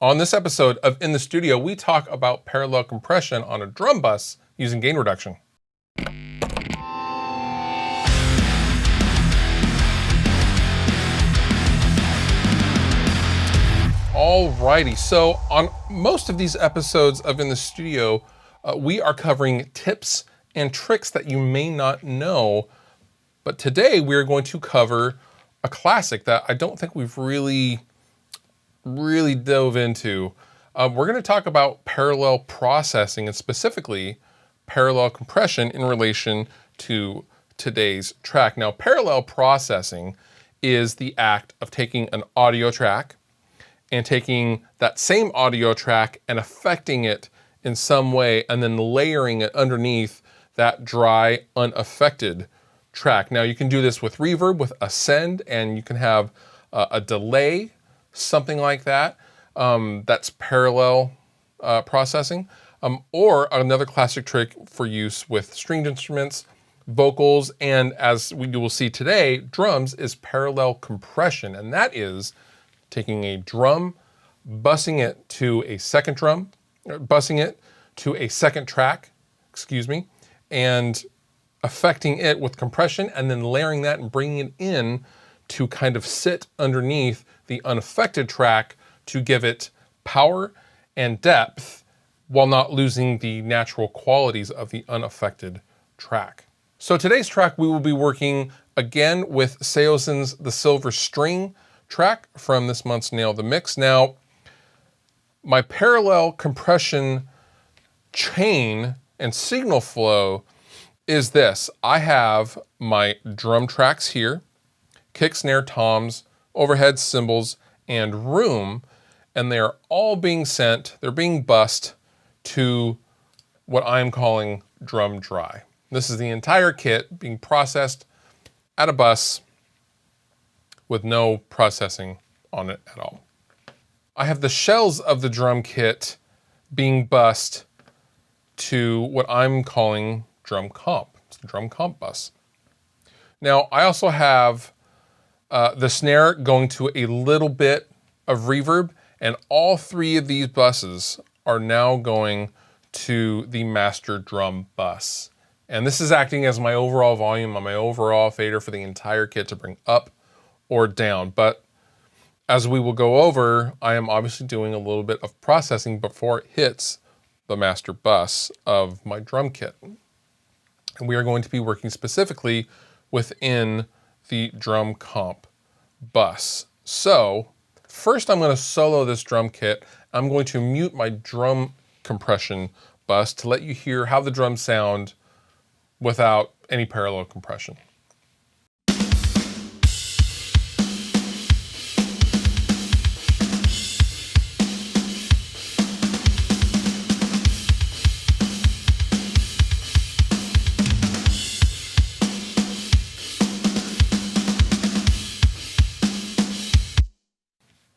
On this episode of In the Studio, we talk about parallel compression on a drum bus using gain reduction. Alrighty, so on most of these episodes of In the Studio, we are covering tips and tricks that you may not know, but today we're going to cover a classic that I don't think we've really dove into. We're going to talk about parallel processing and specifically parallel compression in relation to today's track. Now, parallel processing is the act of taking an audio track and taking that same audio track and affecting it in some way and then layering it underneath that dry, unaffected track. Now, you can do this with reverb, with ascend, and you can have a delay, something like that. That's parallel processing. Or another classic trick for use with stringed instruments, vocals, and as we will see today, drums, is parallel compression. And that is taking a drum, bussing it to a second drum, bussing it to a second track, and affecting it with compression and then layering that and bringing it in to kind of sit underneath the unaffected track to give it power and depth while not losing the natural qualities of the unaffected track. So today's track, we will be working again with Seosin's The Silver String track from this month's Nail the Mix. Now, my parallel compression chain and signal flow is this. I have my drum tracks here, kick, snare, toms, overhead cymbals, and room, and they are all being sent, they're being bussed to what I'm calling drum dry. This is the entire kit being processed at a bus with no processing on it at all. I have the shells of the drum kit being bussed to what I'm calling drum comp. It's the drum comp bus. Now, I also have the snare going to a little bit of reverb, and all three of these buses are now going to the master drum bus. And this is acting as my overall volume on my overall fader for the entire kit to bring up or down. But as we will go over, I am obviously doing a little bit of processing before it hits the master bus of my drum kit. And we are going to be working specifically within the drum comp bus. So first I'm going to solo this drum kit. I'm going to mute my drum compression bus to let you hear how the drums sound without any parallel compression.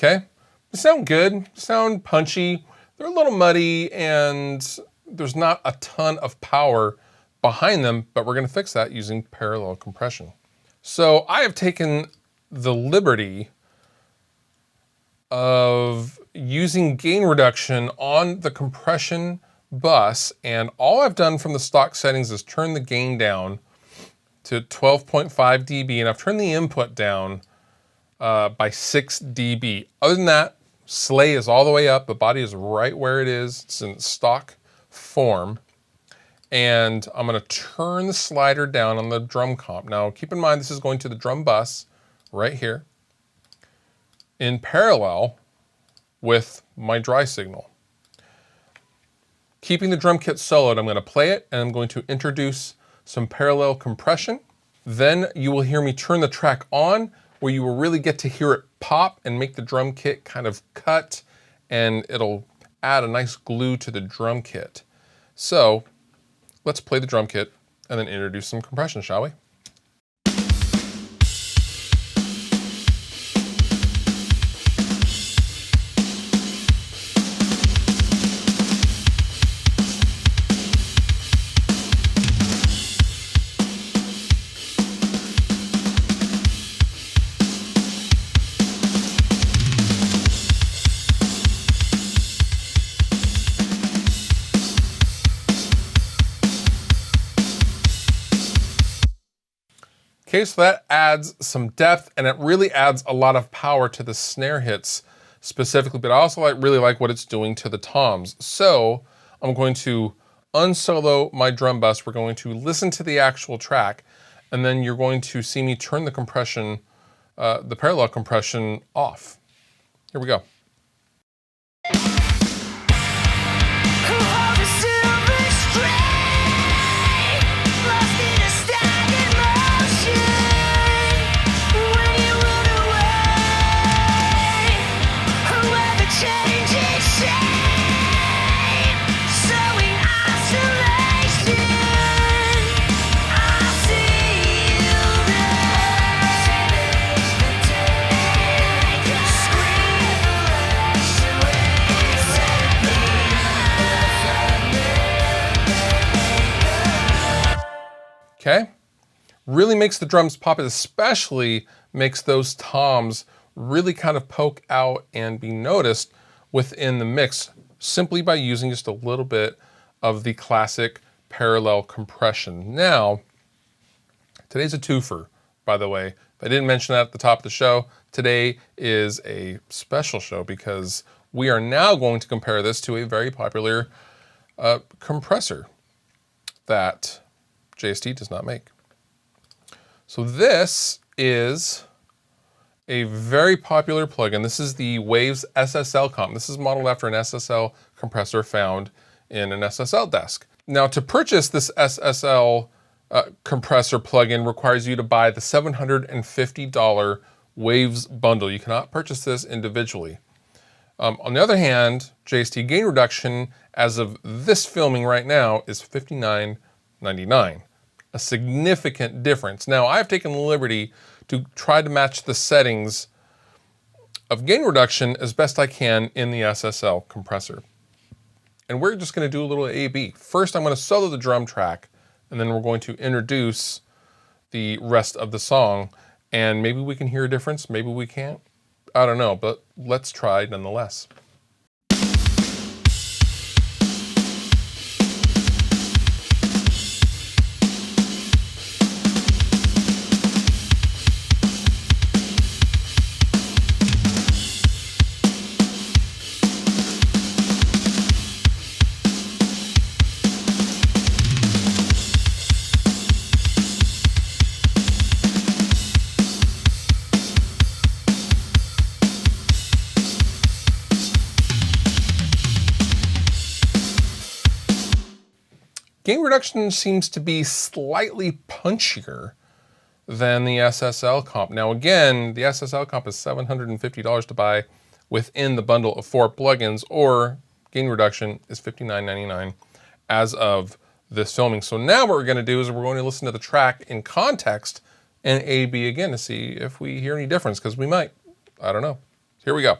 Okay, they sound good, sound punchy. They're a little muddy and there's not a ton of power behind them, but we're gonna fix that using parallel compression. So I have taken the liberty of using gain reduction on the compression bus, and all I've done from the stock settings is turn the gain down to 12.5 dB, and I've turned the input down by 6 dB. Other than that, Slay is all the way up. The body is right where it is. It's in stock form. And I'm gonna turn the slider down on the drum comp. Now, keep in mind, this is going to the drum bus right here in parallel with my dry signal. Keeping the drum kit soloed, I'm gonna play it and I'm going to introduce some parallel compression. Then you will hear me turn the track on, where you will really get to hear it pop and make the drum kit kind of cut, and it'll add a nice glue to the drum kit. So let's play the drum kit and then introduce some compression, shall we? Okay, so that adds some depth, and it really adds a lot of power to the snare hits specifically, but I also really like what it's doing to the toms. So I'm going to unsolo my drum bus. We're going to listen to the actual track, and then you're going to see me turn the compression, the parallel compression off. Here we go. Okay, really makes the drums pop. It especially makes those toms really kind of poke out and be noticed within the mix simply by using just a little bit of the classic parallel compression. Now, today's a twofer, by the way. If I didn't mention that at the top of the show, today is a special show because we are now going to compare this to a very popular compressor that JST does not make. So this is a very popular plugin. This is the Waves SSL comp. This is modeled after an SSL compressor found in an SSL desk. Now, to purchase this SSL compressor plugin requires you to buy the $750 Waves bundle. You cannot purchase this individually. On the other hand, JST gain reduction as of this filming right now is $59.99. A significant difference. Now, I've taken the liberty to try to match the settings of gain reduction as best I can in the SSL compressor. And we're just going to do a little A/B. First, I'm going to solo the drum track, and then we're going to introduce the rest of the song, and maybe we can hear a difference, maybe we can't. I don't know, but let's try nonetheless. Gain reduction seems to be slightly punchier than the SSL comp. Now again, the SSL comp is $750 to buy within the bundle of 4 plugins, or gain reduction is $59.99 as of this filming. So now what we're going to do is we're going to listen to the track in context and A/B again to see if we hear any difference, because we might. I don't know. Here we go.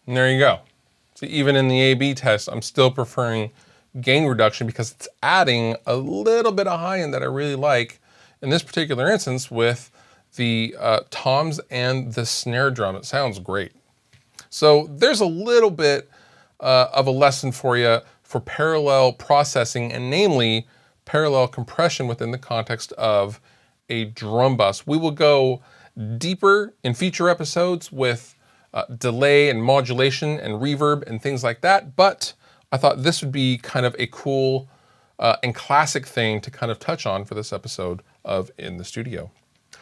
And there you go. So even in the A/B test, I'm still preferring gain reduction because it's adding a little bit of high end that I really like in this particular instance with the toms and the snare drum. It sounds great. So there's a little bit of a lesson for you for parallel processing, and namely parallel compression within the context of a drum bus. We will go deeper in future episodes with delay and modulation and reverb and things like that, but I thought this would be kind of a cool and classic thing to kind of touch on for this episode of In the Studio.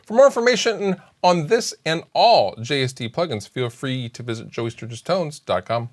For more information on this and all JST plugins, feel free to visit joeysturgistones.com.